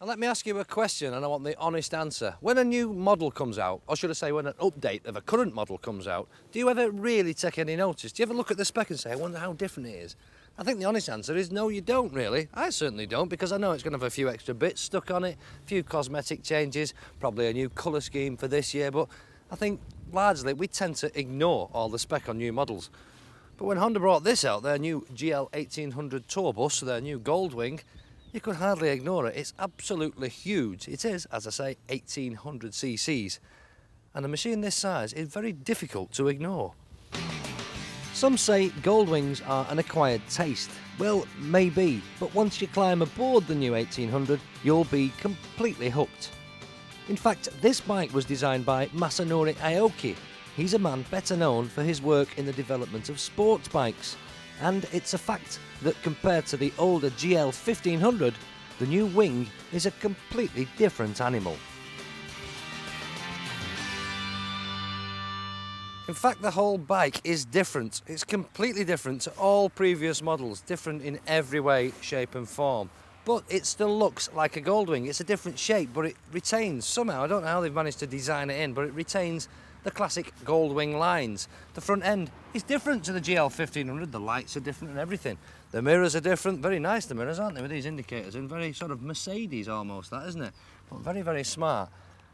And let me ask you a question, and I want the honest answer. When a new model comes out, or should I say when an update of a current model comes out, do you ever really take any notice? Do you ever look at the spec and say, I wonder how different it is? I think the honest answer is no, you don't really. I certainly don't, because I know it's going to have a few extra bits stuck on it, a few cosmetic changes, probably a new colour scheme for this year, but I think largely we tend to ignore all the spec on new models. But when Honda brought this out, their new GL 1800 tour bus, their new Goldwing, you could hardly ignore it. It's absolutely huge. It is, as I say, 1800 cc's. And a machine this size is very difficult to ignore. Some say Goldwings are an acquired taste. Well, maybe, but once you climb aboard the new 1800, you'll be completely hooked. In fact, this bike was designed by Masanori Aoki. He's a man better known for his work in the development of sports bikes. And it's a fact that compared to the older GL 1500, the new Wing is a completely different animal. In fact, the whole bike is different. It's completely different to all previous models, different in every way, shape and form. But it still looks like a Goldwing. It's a different shape, but it retains somehow, I don't know how they've managed to design it in, but it retains the classic Goldwing lines. The front end is different to the GL 1500, the lights are different and everything. The mirrors are different, very nice the mirrors, aren't they, with these indicators, and very sort of Mercedes almost, that isn't it? But very, very smart.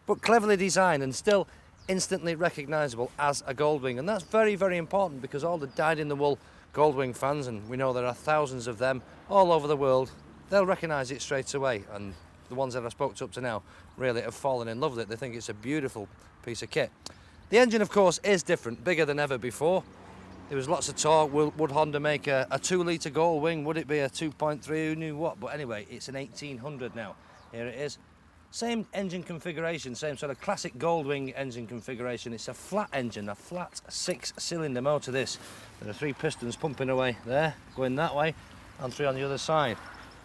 But cleverly designed and still instantly recognisable as a Goldwing, and that's very, very important because all the dyed-in-the-wool Goldwing fans, and we know there are thousands of them all over the world, they'll recognise it straight away, and the ones that I spoke to up to now really have fallen in love with it. They think it's a beautiful piece of kit. The engine, of course, is different, bigger than ever before. There was lots of talk, would Honda make a 2-litre Goldwing? Would it be a 2.3? Who knew what? But anyway, it's an 1800 now. Here it is. Same engine configuration, same sort of classic Goldwing engine configuration. It's a flat engine, a flat 6-cylinder motor this. There are 3 pistons pumping away there, going that way, and 3 on the other side.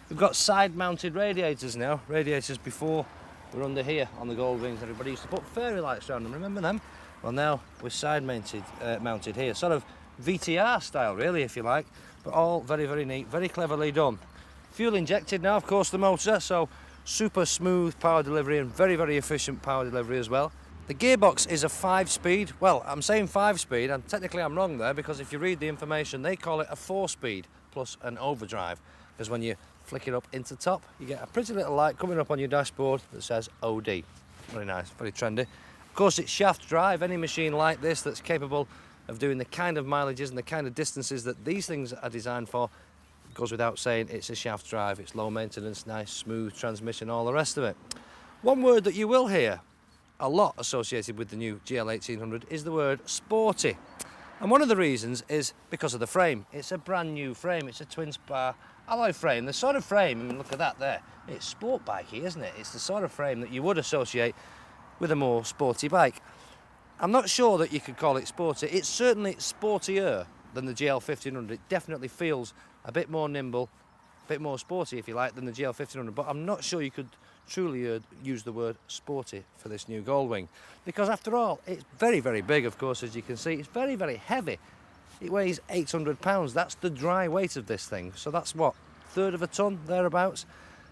We've got side-mounted radiators now. Radiators before were under here on the Goldwings. Everybody used to put fairy lights around them, remember them? Well, now we're mounted here, sort of VTR style really, if you like, but all very, very neat, very cleverly done. Fuel injected now, of course, the motor, so super smooth power delivery and very, very efficient power delivery as well. The gearbox is a 5-speed. Well, I'm saying 5-speed, and technically I'm wrong there, because if you read the information, they call it a 4-speed plus an overdrive, because when you flick it up into top, you get a pretty little light coming up on your dashboard that says OD. Very nice, very trendy. Of course, it's shaft drive. Any machine like this that's capable of doing the kind of mileages and the kind of distances that these things are designed for, goes without saying, it's a shaft drive. It's low maintenance, nice, smooth transmission, all the rest of it. One word that you will hear a lot associated with the new GL 1800 is the word sporty. And one of the reasons is because of the frame. It's a brand new frame. It's a twin spar alloy frame. The sort of frame, I mean, look at that there. It's sport bikey, isn't it? It's the sort of frame that you would associate with a more sporty bike. I'm not sure that you could call it sporty. It's certainly sportier than the GL 1500. It definitely feels a bit more nimble, a bit more sporty, if you like, than the GL 1500. But I'm not sure you could truly use the word sporty for this new Goldwing. Because after all, it's very, very big, of course, as you can see. It's very, very heavy. It weighs 800 pounds. That's the dry weight of this thing. So that's what, 1/3 of a tonne, thereabouts.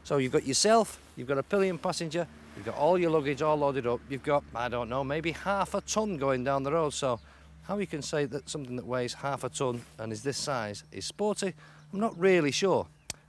So you've got yourself, you've got a pillion passenger, you've got all your luggage all loaded up, you've got, I don't know, maybe half a tonne going down the road. So how you can say that something that weighs half a tonne and is this size is sporty, I'm not really sure.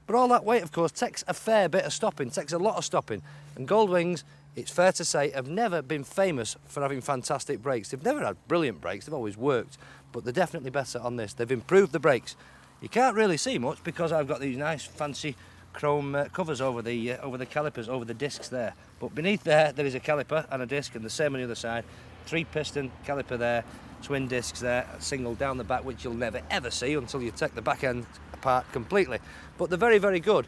But all that weight, of course, takes a fair bit of stopping, takes a lot of stopping. And Goldwings, it's fair to say, have never been famous for having fantastic brakes. They've never had brilliant brakes, they've always worked, but they're definitely better on this. They've improved the brakes. You can't really see much because I've got these nice fancy chrome covers over the calipers, over the discs there. But beneath there is a caliper and a disc, and the same on the other side. 3-piston caliper there, twin discs there, a single down the back, which you'll never ever see until you take the back end apart completely. But they're very, very good.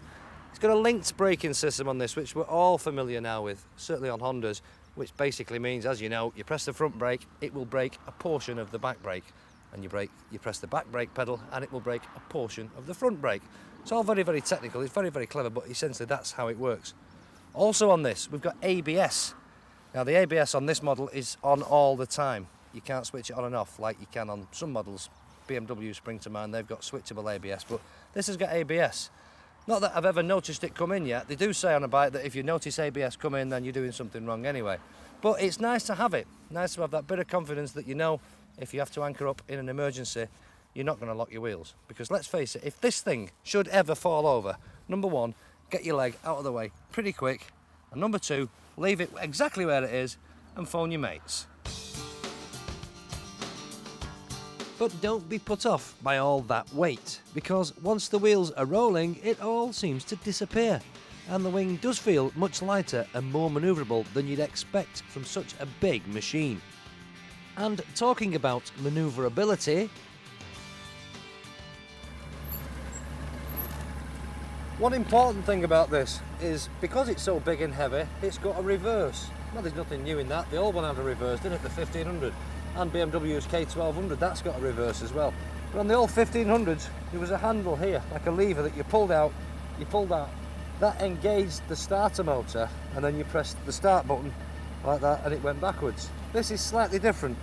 It's got a linked braking system on this, which we're all familiar now with, certainly on Hondas, which basically means, as you know, you press the front brake, it will brake a portion of the back brake, and you press the back brake pedal, and it will brake a portion of the front brake. It's all very, very technical. It's very, very clever, but essentially that's how it works. Also on this, we've got ABS. Now, the ABS on this model is on all the time. You can't switch it on and off like you can on some models. BMW spring to mind, they've got switchable ABS, but this has got ABS. Not that I've ever noticed it come in yet. They do say on a bike that if you notice ABS come in, then you're doing something wrong anyway. But it's nice to have it. Nice to have that bit of confidence that you know if you have to anchor up in an emergency, you're not going to lock your wheels. Because let's face it, if this thing should ever fall over, number one, get your leg out of the way pretty quick. And number two, leave it exactly where it is and phone your mates. But don't be put off by all that weight, because once the wheels are rolling, it all seems to disappear. And the wing does feel much lighter and more manoeuvrable than you'd expect from such a big machine. And talking about manoeuvrability, one important thing about this is because it's so big and heavy, it's got a reverse. Well, there's nothing new in that. The old one had a reverse, didn't it? The 1500. And BMW's K1200, that's got a reverse as well. But on the old 1500s, there was a handle here, like a lever that you pulled out, that engaged the starter motor, and then you pressed the start button like that, and it went backwards. This is slightly different.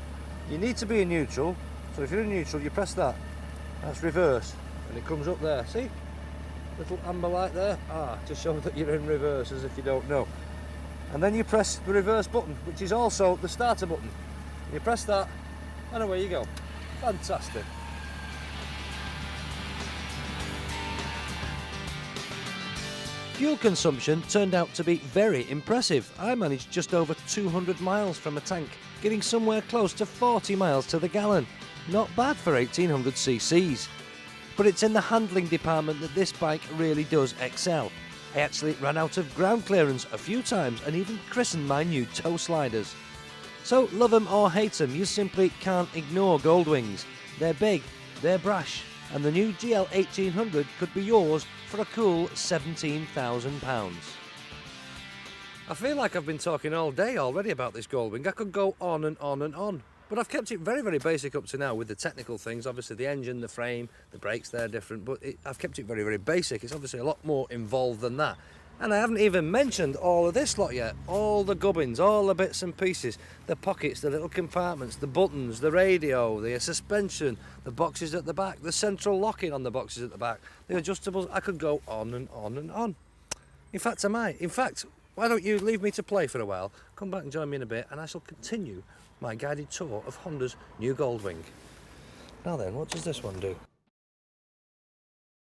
You need to be in neutral, so if you're in neutral, you press that. That's reverse, and it comes up there, see? Little amber light there, to show that you're in reverse, as if you don't know. And then you press the reverse button, which is also the starter button. You press that, and away you go. Fantastic. Fuel consumption turned out to be very impressive. I managed just over 200 miles from a tank, getting somewhere close to 40 miles to the gallon. Not bad for 1800 cc's. But it's in the handling department that this bike really does excel. I actually ran out of ground clearance a few times and even christened my new toe sliders. So love them or hate them, you simply can't ignore Goldwings. They're big, they're brash, and the new GL 1800 could be yours for a cool £17,000. I feel like I've been talking all day already about this Goldwing. I could go on and on and on. But I've kept it very, very basic up to now with the technical things. Obviously the engine, the frame, the brakes, they're different, but I've kept it very, very basic. It's obviously a lot more involved than that. And I haven't even mentioned all of this lot yet. All the gubbins, all the bits and pieces, the pockets, the little compartments, the buttons, the radio, the suspension, the boxes at the back, the central locking on the boxes at the back, the adjustables. I could go on and on and on. In fact, I might. In fact, why don't you leave me to play for a while, come back and join me in a bit, and I shall continue my guided tour of Honda's new Goldwing. Now then, what does this one do?